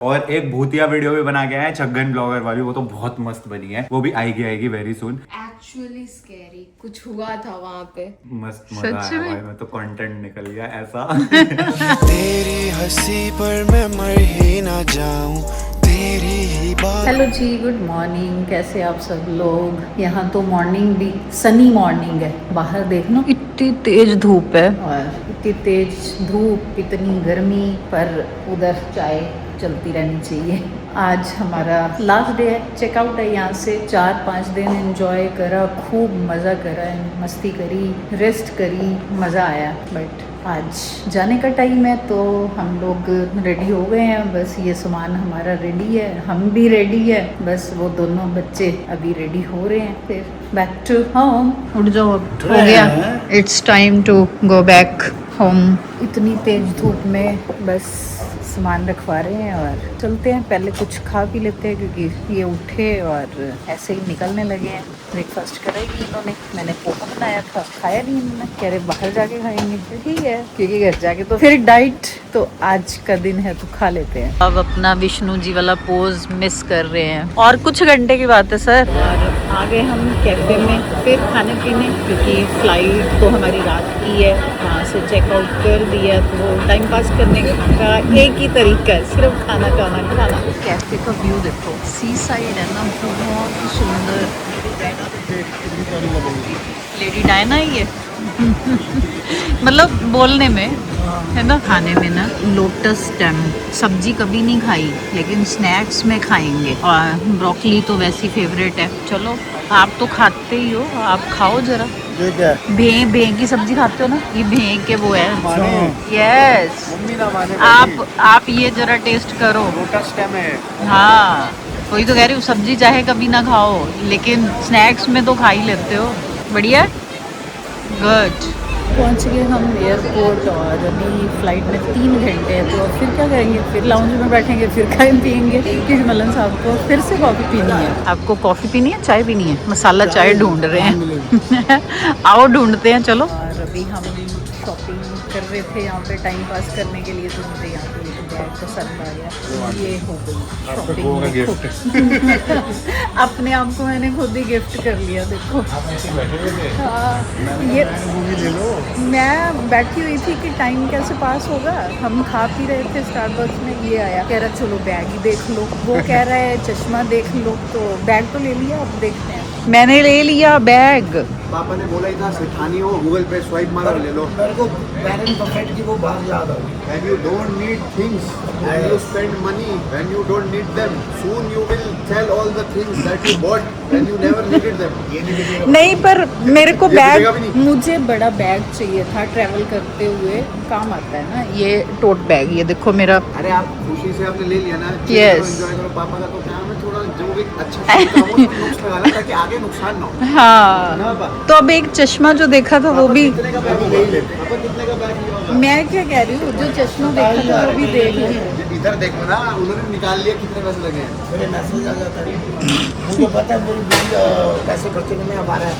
और एक भूतिया वीडियो भी बना के आए हैं छगन ब्लॉगर वाली, वो तो बहुत मस्त बनी है, वो भी आएगी वेरी सुन। एक्चुअली स्कैरी कुछ हुआ था वहाँ पे, मस्त मजा आया भाई, मैं तो कंटेंट निकल गया ऐसा। तेरी हंसी पर मैं मर ही ना जाऊं, तेरी ही बात। हेलो जी, गुड मॉर्निंग। कैसे आप सब लोग? यहाँ तो मॉर्निंग भी सनी मॉर्निंग है। बाहर देख लो, इतनी तेज धूप है और इतनी तेज धूप, इतनी गर्मी, पर उधर चाय चलती रहनी चाहिए। आज हमारा लास्ट डे है, चेकआउट है यहाँ से। 4-5 दिन एंजॉय करा, खूब मज़ा करा, मस्ती करी, रेस्ट करी, मज़ा आया। बट आज जाने का टाइम है तो हम लोग रेडी हो गए हैं। बस ये सामान हमारा रेडी है, हम भी रेडी है, बस वो दोनों बच्चे अभी रेडी हो रहे हैं। फिर बैक टू होम। उठ जाओ, अब हो गया, it's time to go back home. इतनी तेज धूप में बस सामान रखवा रहे हैं और चलते हैं। पहले कुछ खा पी लेते हैं क्योंकि ये उठे और ऐसे ही निकलने लगे हैं। ब्रेकफास्ट करा ही इन्होंने, मैंने पोहा बनाया था, खाया नहीं इन्होंने, कह रहे बाहर जाके खाएंगे। फिर ठीक है, क्योंकि घर जाके तो फिर डाइट, तो आज का दिन है तो खा लेते हैं। अब अपना विष्णु जी वाला पोज मिस कर रहे हैं और कुछ घंटे की बात है सर। और आगे हम कैफे में फिर खाने पीने, क्योंकि फ्लाइट तो हमारी रात की है। वहाँ से चेकआउट कर दिया तो टाइम पास करने का एक ही तरीका है, सिर्फ खाना खाना। कैफे का व्यू देखो, सी साइड है ना, बहुत सुंदर। लेडी डायना ही है। मतलब बोलने में है ना, खाने में ना लोटस स्टेम सब्जी कभी नहीं खाई, लेकिन स्नैक्स में खाएंगे। और ब्रोकली तो वैसी फेवरेट है। चलो, आप तो खाते ही हो, आप खाओ जरा। भें की सब्जी खाते हो ना, ये भें के वो है। यस, आप ये जरा टेस्ट करो। लोटस स्टेम है। हाँ, वही तो कह रही हूँ, सब्जी चाहे कभी ना खाओ, लेकिन स्नैक्स में तो खा ही लेते हो। बढ़िया, गुड। पहुंच गए हम एयरपोर्ट और अभी फ्लाइट में 3 घंटे हैं। तो फिर क्या करेंगे? फिर लाउंज में बैठेंगे, फिर खाए पियेंगे, क्योंकि मलन साहब को फिर से कॉफ़ी पीनी है। आपको कॉफ़ी पीनी है, चाय पीनी है? मसाला चाय ढूंढ रहे हैं। आओ ढूंढते हैं, चलो। और अभी हम शॉपिंग कर रहे थे यहाँ पे टाइम पास करने के लिए, तो मुझे यहाँ पे एक बैग पसंद आ गया। ये हो गई शॉपिंग। अपने आप को मैंने खुद ही गिफ्ट कर लिया, देखो। हाँ, ये मैं बैठी हुई थी कि टाइम कैसे पास होगा। हम खा पी रहे थे स्टारबक्स में, ये आया, कह रहा चलो बैग ही देख लो। वो कह रहा है चश्मा देख लो, तो बैग तो ले लिया, अब देखते हैं। मैंने ले लिया बैग। पापा ने बोला ही था सिखानी हो, गूगल पे स्वाइप मारो ले लो। मेरे को वैरेन बफेट की वो बात याद आ गई। When you don't need things, when you spend money, when you don't need them, soon you will sell all the things that you bought when you never needed them. नहीं, पर मेरे को बैग, मुझे बड़ा बैग चाहिए था, travel करते हुए काम आता है ना ये टोट बैग। ये देखो मेरा। अरे आप खुशी से आपने ले लिया ना। Yes. एंजॉय करो। पापा का तो काम है थोड़ा जो भी अच्छा नुक्स लगाना, ताकि आगे नुकसान ना हो। हाँ, ना पापा? तो अब एक चश्मा जो देखा था वो भी, कितने का बैग ले लेते? पापा कितने का बैग लिया होगा? मैं क्या कह रही हूँ, जो चश्मा देखा था वो भी देख ली। इधर देखो ना, उन्होंने निकाल लिया कितने पैसे लगे हैं। मेरे मैसेज आ जाता है, मुझे पता है मेरी बीवी पैसे खर्च करने में आवारा है।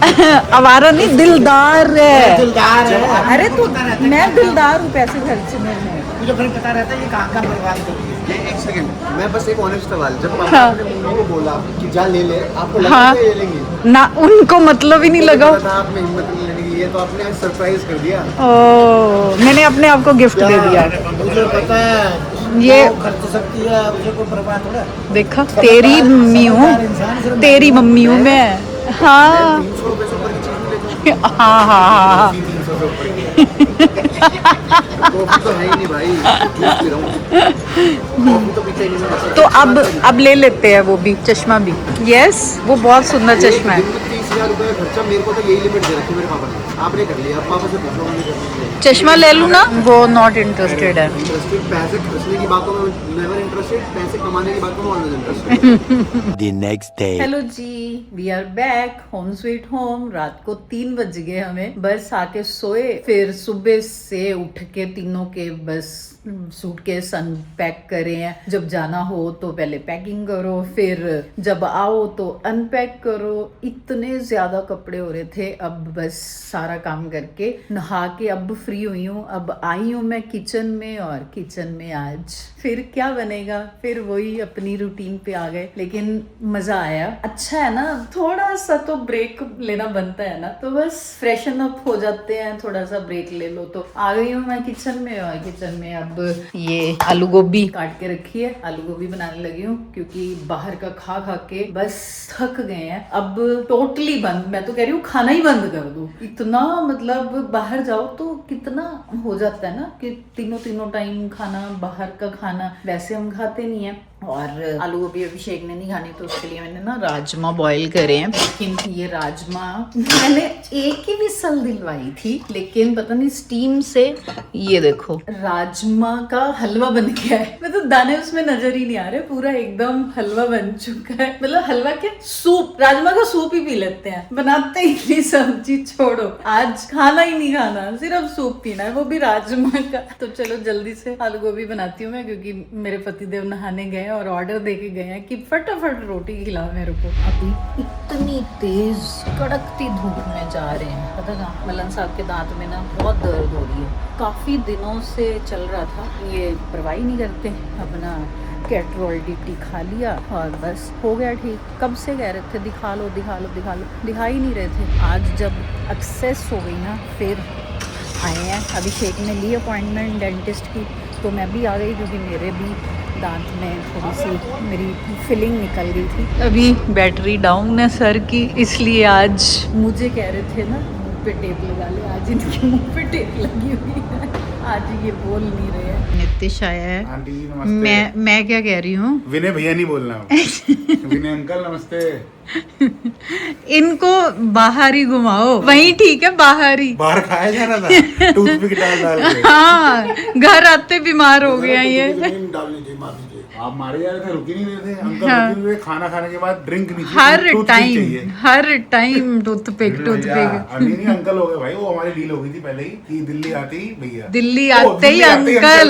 आवारा नहीं, दिलदार है। दिलदार है। अरे तो मैं दिलदार हूँ पैसे खर्चने में। मुझे फिर पता रहता है ये कहाँ का बर्बाद करती है। एक सेकंड, मैं बस एक ऑनेस्ट सवाल, जब पापा हाँ। ने मम्मी को बोला कि जा ले ले, आपको लगा हाँ। था ये लेंगे? ना, उनको मतलब ही नहीं लगा। आप में हिम्मत नहीं लेने की, ये तो आपने आज सरप्राइज कर दिया। ओ, मैंने अपने आप को गिफ्ट दे दिया। मुझे पता है ये खर्च सकती है, मुझे कोई बर्बाद थोड़ा। देखा, तेरी मम्मी हूँ, तेरी मम्मी हूँ मैं। हाँ 300 रुपए से ऊपर की चीज मिलेगी। हाँ हाँ। 300 से ऊपर की कॉफी तो है ही नहीं भाई, जूस पी रहा हूँ। कॉफी तो पीते ही नहीं। तो अब ले लेते हैं वो भी, चश्मा भी। यस, वो बहुत सुंदर चश्मा है। 30,000 रुपए खर्चा, मेरे को तो यही लिमिट दे रखी मेरे पापा ने। आपने कर लिया, अब पापा से पूछो हमने कर लिया। चश्मा ले लूँ ना? वो नॉट इंटरेस्टेड है। इंटरेस्टेड पैसे खर्चने की बातों में नेवर इंटरेस्टेड, पैसे कमाने की बातों में always interested. The next day. Hello जी, we are back home sweet home. रात को 3 बज गए हमें, बस आके सोए, फिर सुबह से उठ के तीनों के बस सूटकेस अनपैक करे हैं। जब जाना हो तो पहले पैकिंग करो, फिर जब आओ तो अनपैक करो। इतने ज्यादा कपड़े हो रहे थे। अब बस सारा काम करके नहा के अब फ्री हुई हूँ। अब आई हूँ मैं किचन में, और किचन में आज फिर क्या बनेगा, फिर वही अपनी रूटीन पे आ गए। लेकिन मजा आया, अच्छा है ना, थोड़ा सा तो ब्रेक लेना बनता है ना, तो बस फ्रेशन अप हो जाते हैं, थोड़ा सा ब्रेक ले लो। तो आ गई हूँ मैं किचन में, और किचन में अब ये आलू गोभी काट के रखी है, आलू गोभी बनाने लगी हूँ, क्योंकि बाहर का खा खा के बस थक गए हैं। अब टोटली बंद, मैं तो कह रही हूँ खाना ही बंद कर दो। इतना मतलब बाहर जाओ तो कितना हो जाता है ना कि तीनों टाइम खाना, बाहर का खाना वैसे हम खाते नहीं है। और आलू गोभी अभिषेक ने नहीं खानी, तो उसके लिए मैंने ना राजमा बॉईल करे हैं। लेकिन ये राजमा मैंने एक ही विसल दिलवाई थी, लेकिन पता नहीं स्टीम से ये देखो राजमा का हलवा बन गया है। मतलब दाने उसमें नजर ही नहीं आ रहे, पूरा एकदम हलवा बन चुका है। मतलब हलवा क्या, सूप, राजमा का सूप ही पी लेते हैं, बनाते ही नहीं सब्जी। छोड़ो, आज खाना ही नहीं खाना, सिर्फ सूप पीना है, वो भी राजमा का। तो चलो जल्दी से आलू गोभी बनाती हूँ मैं, क्योंकि मेरे पतिदेव नहाने गए और ऑर्डर देके गए हैं कि फटाफट रोटी खिलाओ मेरे को। अभी इतनी तेज कड़कती धूप में जा रहे हैं, पता ना मलन साहब के दांत में ना बहुत दर्द हो रही है। काफी दिनों से चल रहा था, ये परवाह नहीं करते। अपना कैटरोल डीटी खा लिया और बस हो गया ठीक। कब से कह रहे थे दिखा लो दिखा लो दिखा लो, दिखा ही नहीं रहे थे। आज जब एक्सेस हो गई ना, फिर आए हैं। अभिषेक ने ली अपॉइंटमेंट डेंटिस्ट की, तो मैं भी आ गई, क्योंकि मेरे भी दांत में थोड़ी सी मेरी फिलिंग निकल गई थी। अभी बैटरी डाउन है सर की, इसलिए आज मुझे कह रहे थे ना मुंह पे टेप लगा ले, आज इनके मुंह पे टेप लगी हुई है, आज ये बोल नहीं रहे हैं। नितिश आया है। आंटी नमस्ते। मैं क्या कह रही हूँ, विनय भैया नहीं बोलना। विनय अंकल नमस्ते। इनको बाहर ही घुमाओ, वही ठीक है, बाहर ही। बाहर खाया जा रहा था टूथपिक डाल के। हाँ, घर आते बीमार हो गया ये। डालनी थी, मार दीजिए। आप मारे जा रहे थे, रुक ही नहीं रहे थे अंकल। हाँ। रुके हुए खाना खाने के बाद ड्रिंक नहीं हर टाइम टूथपिक। नहीं अंकल हो गए भाई, वो हमारी डील हो गई थी पहले ही कि दिल्ली आते ही भैया, दिल्ली आते ही अंकल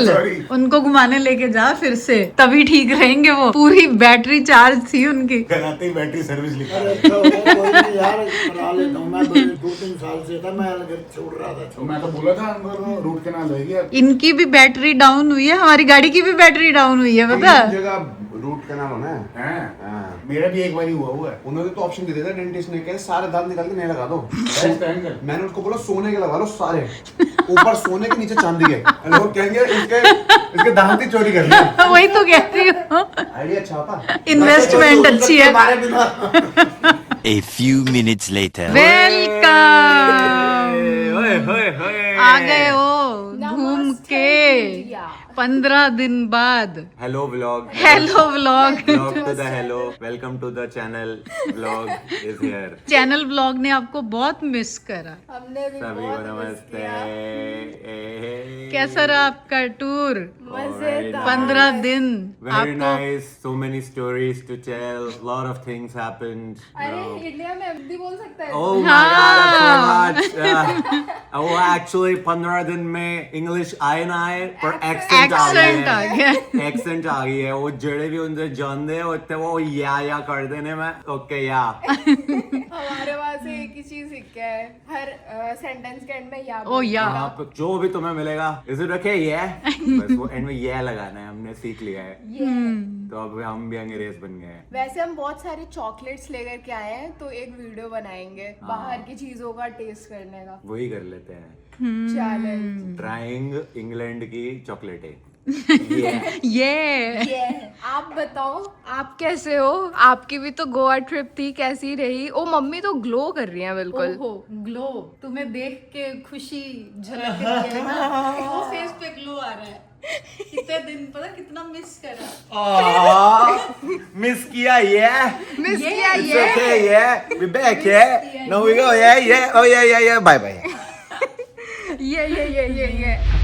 उनको घुमाने लेके जा, फिर से तभी ठीक रहेंगे वो। पूरी बैटरी चार्ज थी उनकी। घर आते ही बैटरी सर्विस लिखा। अरे अच्छा हो गया, कोई नहीं यार, बना लेता हूँ मैं। 2-3 साल से था मैं घर छोड़ रहा था। तो मैं तो बोला था अंकल को रूट कैनाल होगी। इनकी भी बैटरी डाउन हुई है, हमारी गाड़ी की भी बैटरी डाउन हुई है, पता जगह रूट कैनाल होना है। मेरा भी एक बार ही हुआ है। उन्होंने तो ऑप्शन दे दिया था डेंटिस्ट ने, कहे सारे दांत निकाल के नहीं लगा दो। मैंने उनको बोला सोने के लगा लो सारे, ऊपर सोने के नीचे चांदी के। लोग कहेंगे इसके दांत ही चोरी कर लिए। वही तो कह रही हूँ, आइडिया छापा, इन्वेस्टमेंट अच्छी है। A few minutes later. Welcome, आ गए हो घूम के इंडिया। 15 दिन बाद। Hello vlog. Hello vlog. Vlog to the hello. Welcome to the channel. Vlog is here. Channel vlog ने आपको बहुत मिस करा। हमने भी सभी को बहुत मिस नमस्ते. किया। कैसा रहा आपका टूर? मजेदार। 15 दिन Very आपको nice. So many stories to tell. Lot of things happened. अरे इंडिया में हिंदी बोल सकता है। Oh my god, that's so much. Oh, actually 15 दिन में English आए ना आए पर accent एक्सेंट आ गया। एक्सेंट आ गई है। वो जेड़े भी उनसे जानते होते वो या कर देने में ओके या। हमारे वहाँ से एक ही चीज सीख के है, हर सेंटेंस के एंड में या ओ या। आप जो भी तुम्हें मिलेगा इज इट ओके ये बस वो एंड में ये लगाना है, हमने सीख लिया है। तो अब हम भी अंग्रेज बन गए हैं। वैसे हम बहुत सारे चॉकलेट्स लेकर के आए हैं, तो एक वीडियो बनाएंगे बाहर की चीजों का टेस्ट करने का वही कर लेते हैं, चैलेंज। ट्राइंग इंग्लैंड की चॉकलेटें। ये आप बताओ आप कैसे हो? आपकी भी तो गोवा ट्रिप थी, कैसी रही? ओ मम्मी तो ग्लो कर रही हैं बिल्कुल। ओहो, ग्लो तुम्हें देख के खुशी झलक रही है ना, वो फेस पे ग्लो आ रहा है। कितने दिन पता कितना मिस करा। मिस किया ये मिस किया It's ये। okay, yeah. We're back, yeah. Now we go, yeah. Oh, yeah. Bye, bye. ये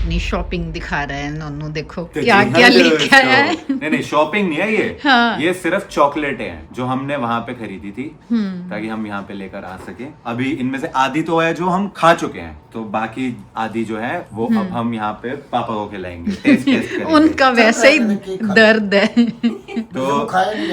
अपनी शॉपिंग दिखा रहा है नन्नू, देखो तो क्या जी, क्या हाँ, लेके तो- आया है। नहीं शॉपिंग नहीं है ये। हाँ। ये सिर्फ चॉकलेट है जो हमने वहां पे खरीदी थी ताकि हम यहाँ पे लेकर आ सके। अभी इनमें से आधी तो है जो हम खा चुके हैं, तो बाकी आधी जो है वो अब हम यहाँ पे पापा को खिलाएंगे, टेस्ट करेंगे। उनका वैसे ही दर्द है। तो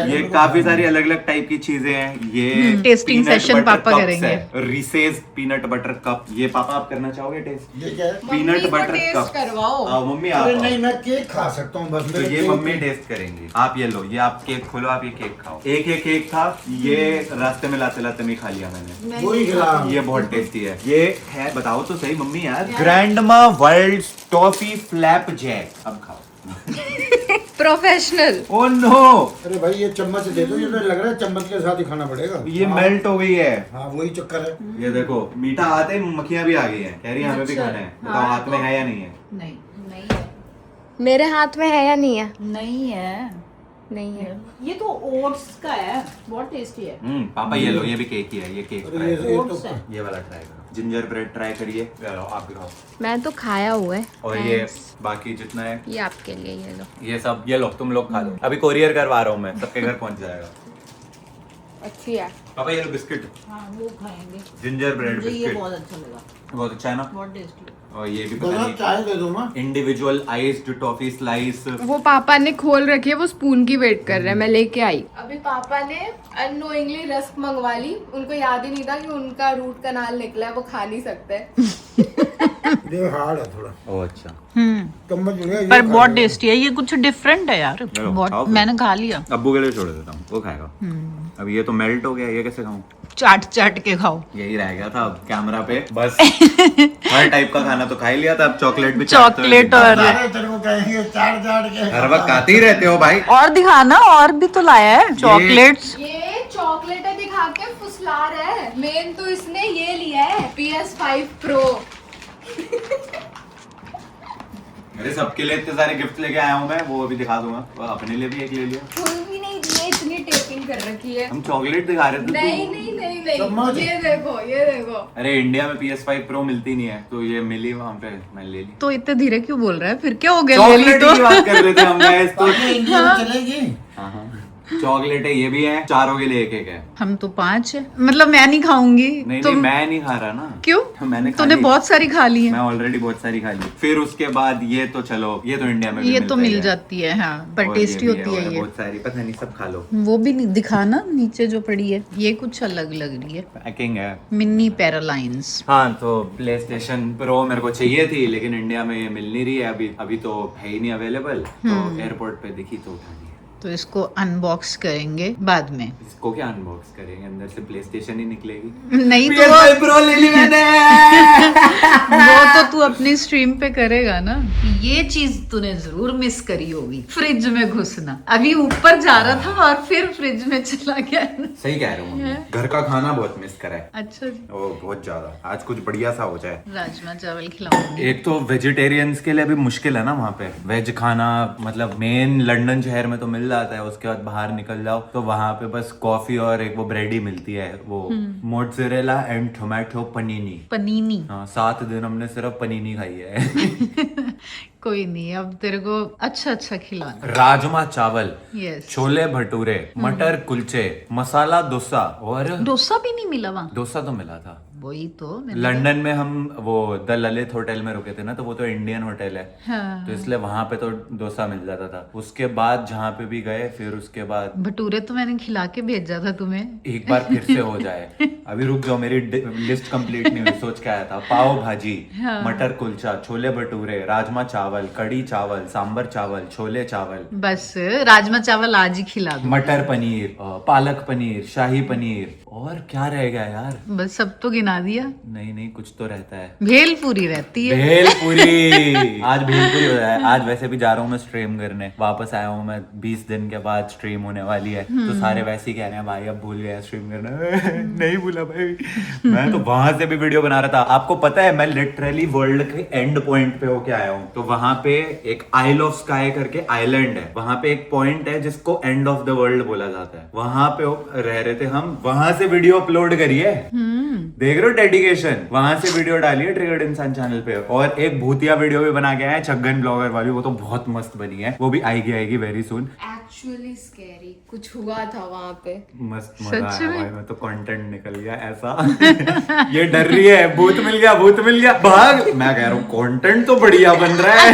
ये काफी सारी अलग अलग टाइप की चीजें हैं। ये टेस्टिंग peanut सेशन butter पापा cups करेंगे। है। रिसेस पीनट बटर कप, ये पापा आप करना चाहोगे टेस्ट? ये क्या है? पीनट बटर टेस्ट कप करवाओ। आओ मम्मी आप अरे आओ। नहीं, मैं केक खा सकता हूँ बस। तो मेरे ये केक- मम्मी टेस्ट करेंगी। आप ये लो, ये आप केक खोलो, आप ये केक खाओ। एक एक केक था, ये रास्ते में लाते लाते में खा लिया मैंने। वही खिला। ये बहुत टेस्टी है। ये है, बताओ तो सही मम्मी यार, grandma world toffee flapjack. अब खाओ। प्रोफेशनल। ओ नो, अरे भाई ये चम्मच दे दो, ये तो लग रहा है चम्मच के साथ ही खाना पड़ेगा। ये मेल्ट हो गई है। हाँ वही चक्कर है। ये देखो, मीठा आते ही मक्खियां भी आ गई हैं। कह रही है हमें भी खाना है। बताओ हाथ में है या नहीं है? नहीं नहीं है, मेरे हाथ में है या नहीं है? नहीं है, नहीं है। ये तो ओट्स का है, बहुत टेस्टी है। पापा ये लो, ये भी केक ही है। ये केक अरे ट्राई ये करो। तो ये वाला ट्राई करो। जिंजर ब्रेड ट्राई करिए। ये लो, आप भी खाओ। मैं तो खाया हुआ है। और ये बाकी जितना है ये आपके लिए, ये लो। ये सब ये लो, तुम लोग खा लो। अभी कोरियर करवा रहा हूँ मैं, सबके घर पहुंच जाएगा। अच्छी है। पापा ये लो बिस्किट, हाँ वो खाएंगे, जिंजर ब्रेड मुझे ये बिस्किट, बहुत अच्छा लगा, बहुत अच्छा है ना। बहुत टेस्टी। और ये भी बस पता आप नहीं, चाय दे दो ना। Individual iced toffee slice. वो पापा ने खोल रखी है, वो स्पून की वेट कर रहे हैं, मैं लेके आई। अभी पापा ने अननोइंगली रस्क मंगवा ली। उनको याद ही नहीं था कि उनका रूट कनाल निकला है, वो खा नहीं सकते। ये हार्ड है थोड़ा। ओह अच्छा। चम्मच जो है ये पर खा बहुत लो। टेस्टी है, ये कुछ डिफरेंट है यार, चलो, खाओ बहुत। फिर। मैंने खा लिया, अब्बू के लिए छोड़ देता हूँ, वो खाएगा। अब ये तो मेल्ट हो गया, ये कैसे खाऊं? चाट चाट के खाओ। यही रह गया था अब कैमरा पे बस। हर टाइप का खाना तो खा ही लिया था, अब चॉकलेट भी चाटते हुए चॉकलेट और अरे तेरे को कहेंगे चाट चाट के। हर वक्त खाते ही रहते हो भाई। और दिखाना, और भी तो लाया है चॉकलेट्स। ये चॉकलेट दिखा के फुसला रहा है। मेन तो इसने ये लिया है, PS5 Pro। अरे सबके लिए इतने सारे गिफ्ट लेके आया हूँ मैं, वो अभी दिखा दूंगा। वो अपने लिए भी एक ले लिया। फुल भी नहीं दिए, इतनी टेपिंग कर रखी है। हम चॉकलेट दिखा रहे थे नहीं तो- नहीं नहीं नहीं, चम्मच। ये देखो, ये देखो। अरे इंडिया में PS5 Pro मिलती नहीं है, तो ये मिली वहाँ पे, मैं ले ली। तो इतने धीरे क्यों बोल रहा है, फिर क्या हो गया? ले ली चॉकलेट तो की बात कर रहे थे हम guys, तो बाकी इंडिया में चलेगी। हाँ हाँ चॉकलेट है, ये भी है, चारों के लिए एक एक है। हम तो 5 है, मतलब मैं नहीं खाऊंगी। नहीं तुम नहीं मैं नहीं खा रहा ना। क्यों? मैंने खा तूने ली। बहुत सारी खा ली मैं है। ऑलरेडी बहुत सारी खा ली। फिर उसके बाद ये तो चलो, ये तो इंडिया में भी ये तो मिलता ही मिल है। जाती है, हाँ, पर और टेस्टी ये भी होती है और ये। बहुत सारी, पता नहीं, सब खा लो। वो भी नहीं दिखाना, नीचे जो पड़ी है ये कुछ अलग लग रही है, पैकिंग है। मिनी पैरालाइंस। हाँ तो प्ले स्टेशन प्रो मेरे को चाहिए थी, लेकिन इंडिया में ये मिल नहीं रही है अभी तो है ही नहीं अवेलेबल। तो एयरपोर्ट पे दिखी तो उठा ली। तो इसको अनबॉक्स करेंगे बाद में। इसको क्या अनबॉक्स करेंगे, अंदर से प्ले स्टेशन ही निकलेगी। नहीं तो PS5 Pro ले ली मैंने। वो तो तू अपनी स्ट्रीम पे करेगा ना। ये चीज तूने जरूर मिस करी होगी, फ्रिज में घुसना। अभी ऊपर जा रहा था और फिर फ्रिज में चला गया। सही कह रहे हो, घर का खाना बहुत मिस करा है। अच्छा जी, ओ बहुत ज्यादा। आज कुछ बढ़िया सा हो जाए। राजमा चावल खिलाऊंगी। एक तो वेजिटेरियंस के लिए भी मुश्किल है ना वहाँ पे वेज खाना, मतलब मेन लंदन शहर में तो मिल जाता है, उसके बाद बाहर निकल जाओ तो वहाँ पे बस कॉफी और एक वो ब्रेड ही मिलती है, वो मोज़रेला एंड टोमेटो पनीनी। पनीनी। हाँ 7 दिन हमने सिर्फ पनीनी खाई है। कोई नहीं, अब तेरे को अच्छा अच्छा खिलाना। राजमा चावल, यस। छोले भटूरे, मटर कुलचे, मसाला डोसा और डोसा भी नहीं मिला वहाँ? डोसा तो मिला था। वही तो मैंने लंदन में हम वो द ललित होटल में रुके थे ना, तो वो तो इंडियन होटल है। हाँ। तो इसलिए वहां पे तो डोसा मिल जाता था। उसके बाद जहाँ पे भी गए, फिर उसके बाद भटूरे तो मैंने खिला के भेजा था तुम्हें। एक बार फिर से हो जाए। अभी रुक जाओ, मेरी लिस्ट कंप्लीट नहीं हुई। सोच के आया था पाव भाजी, मटर कुलचा, छोले भटूरे, राजमा चावल, कड़ी चावल, सांबर चावल, छोले चावल, बस राजमा चावल आज ही खिला दो। मटर पनीर, पालक पनीर, शाही पनीर, और क्या रह गया यार? बस सब तो गिना दिया। नहीं नहीं कुछ तो रहता है। भेल पूरी रहती है। भेलपुरी। आज भेलपुरी हो रहा है। आज वैसे भी जा रहा हूँ मैं स्ट्रीम करने, वापस आया हूँ मैं 20 दिन के बाद स्ट्रीम होने वाली है। तो सारे वैसे ही कह रहे हैं भाई अब भूल गया स्ट्रीम करना। नहीं भूला भाई, मैं तो वहां से भी वीडियो बना रहा था। आपको पता है मैं लिटरली वर्ल्ड के एंड पॉइंट पे होके आया हूँ। तो वहां पे एक आइल ऑफ स्काई करके आइलैंड है, वहां पे एक पॉइंट है जिसको एंड ऑफ द वर्ल्ड बोला जाता है। वहां पे रह रहे थे हम, वहां से से वीडियो अपलोड करी है, देख रहे हो डेडिकेशन, वहां से वीडियो डाली है ट्रिगर्ड इंसान चैनल पे। और एक भूतिया वीडियो भी बना के आया है छगन ब्लॉगर वाली, वो तो बहुत मस्त बनी है, वो भी आएगी वेरी सून। एक्चुअली स्कैरी कुछ हुआ था वहाँ पे, मस्त मजा आया भाई, मैं तो कंटेंट निकल गया ऐसा। ये डर रही है भूत मिल गया भाग, मैं कह रहा हूँ कंटेंट तो बढ़िया बन रहा है।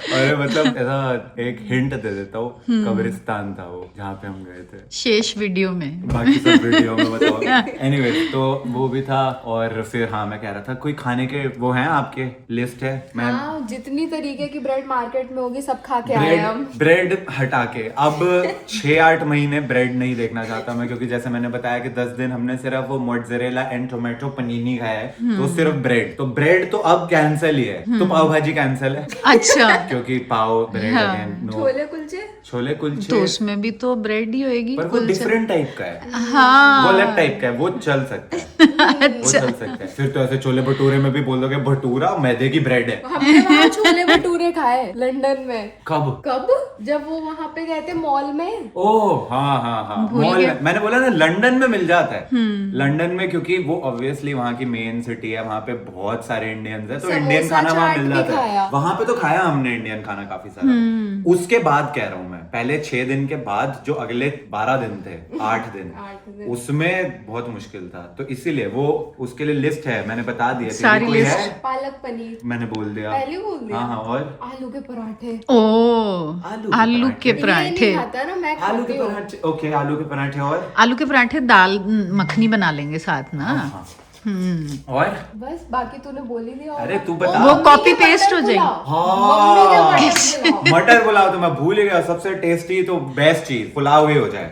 अरे मतलब ऐसा एक हिंट दे देता हूँ, कब्रिस्तान था वो जहाँ पे हम गए थे, शेष वीडियो में, बाकी सब वीडियो में बताओ। एनीवे तो वो भी था। और फिर हाँ मैं कह रहा था कोई खाने के वो हैं आपके लिस्ट है? मैं हाँ, जितनी तरीके की ब्रेड मार्केट में होगी सब खा के आए हम। ब्रेड हटा के अब 6-8 महीने ब्रेड नहीं देखना चाहता मैं, क्योंकि जैसे मैंने बताया कि 10 दिन हमने सिर्फ वो मोट्ज़रेला एंड टोमेटो पनीनी खाया है, तो सिर्फ ब्रेड तो अब कैंसिल ही है। तो पाव भाजी कैंसिल है। अच्छा, क्योंकि पाव ब्रेड नो। छोले कुलचे तो उसमें भी तो ब्रेड ही होएगी, पर वो डिफरेंट टाइप का है, हाँ वो अलग टाइप का है, वो चल सकता है। वो चल सकता है। फिर तो ऐसे छोले भटूरे में भी बोल दोगे भटूरा मैदे की ब्रेड है। हमने वहाँ छोले भटूरे खाए लंदन में। कब? जब वो वहाँ पे गए थे मॉल में। ओह हाँ मॉल में। मैंने बोला ना लंदन में मिल जाता है, लंदन में, क्योंकि वो ऑब्वियसली वहाँ की मेन सिटी है, वहाँ पे बहुत सारे इंडियंस है, तो इंडियन खाना वहाँ मिल जाता है। वहाँ पे तो खाया हमने इंडियन खाना काफी सारा। उसके बाद कह रहा हूँ मैं, पहले 6 दिन के बाद जो अगले 12 दिन थे, 8 दिन उसमें बहुत मुश्किल था, तो इसीलिए वो उसके लिए लिस्ट है, मैंने बता दिया। सारी लिस्ट है? पालक पनीर मैंने बोल दिया, पहले बोल दिया। हाँ और आलू के पराठे। ओ आलू के पराठे, आलू के पराठे, ओके आलू के पराठे और आलू के पराठे, दाल मखनी बना लेंगे साथ ना। हाँ। और बस बाकी तूने बोल ही दिया। अरे तू बता। वो कॉपी पेस्ट हो जाएगी। हाँ मटर पुलाव तो मैं भूल ही गया, सबसे टेस्टी तो बेस्ट चीज पुलाव ही हो जाए।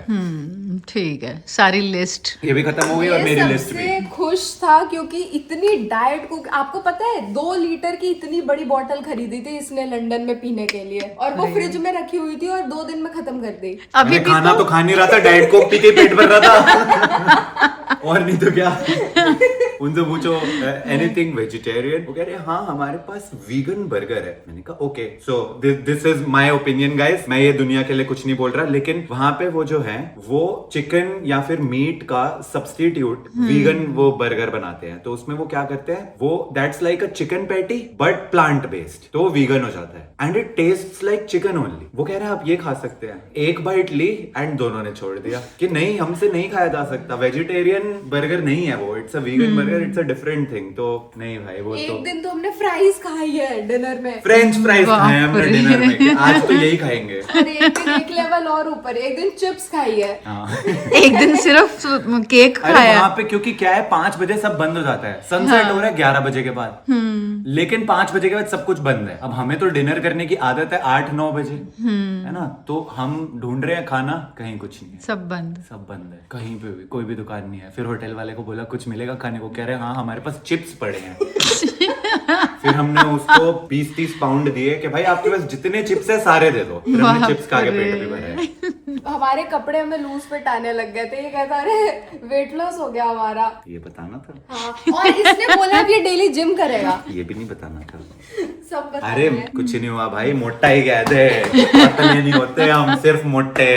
ठीक है, सारी लिस्ट ये भी खत्म हो गई और मेरी लिस्ट भी। सबसे खुश था क्योंकि इतनी डाइट को, आपको पता है 2 लीटर की इतनी बड़ी बोतल खरीदी थी इसने लंदन में पीने के लिए, और वो फ्रिज में रखी हुई थी और 2 दिन में खत्म कर दी। अभी भी खाना तो खा नहीं रहा था, डाइट कोक पी के पेट भर रहा था। और नहीं तो क्या। उनसे पूछो एनीथिंग वेजिटेरियन, वो कह रहे हाँ हमारे पास वीगन बर्गर है। मैंने कहा okay, so this is my opinion guys, मैं ये दुनिया के लिए कुछ नहीं बोल रहा, लेकिन वहां पे वो जो है वो चिकन या फिर मीट का सब्स्टिट्यूट वीगन वो बर्गर बनाते हैं, तो उसमें वो क्या करते हैं, वो that's like a chicken patty but plant based, तो वो वीगन हो जाता है and it tastes like chicken only. वो कह रहे हैं आप ये खा सकते हैं। एक बाइट ली एंड दोनों ने छोड़ दिया कि नहीं हमसे नहीं खाया जा सकता, वेजिटेरियन बर्गर नहीं है वो, it's a vegan burger, it's a different thing. तो नहीं भाई वो एक तो दिन तो हमने फ्राइज खाई है डिनर में, फ्रेंच फ्राइज खाए हमने डिनर में कि आज तो यही खाएंगे। और एक दिन एक लेवल और ऊपर, एक दिन चिप्स खाई है। हाँ। एक दिन सिर्फ केक अरे खाया। वहाँ पे क्योंकि क्या है 5 बजे सब बंद हो जाता है, सनसेट हो रहा है 11 बजे के बाद, लेकिन 5 बजे के बाद सब कुछ बंद है। अब हमें तो डिनर करने की आदत है 8-9 बजे, है ना, तो हम ढूंढ रहे हैं खाना, कहीं कुछ नहीं है, सब बंद। सब बंद है, कहीं पे भी कोई भी दुकान नहीं है। फिर होटल वाले को बोला कुछ मिलेगा खाने को, कह रहे हैं हाँ हमारे पास चिप्स पड़े हैं। फिर हमने उसको 20-30 पाउंड दिए कि भाई आपके पास जितने चिप्स है सारे दे दो, फिर हमने चिप्स खा के पेट भी भरा है। हमारे कपड़े हमें लूज फिट आने लग गए थे, ये कहता अरे वेट लॉस हो गया हमारा। ये बताना था। हाँ, और इसने बोला अब ये डेली जिम करेगा। ये भी नहीं बताना था। सब बता अरे कुछ नहीं हुआ भाई, मोटा ही गए थे, पतले नहीं होते हम, सिर्फ मोटे।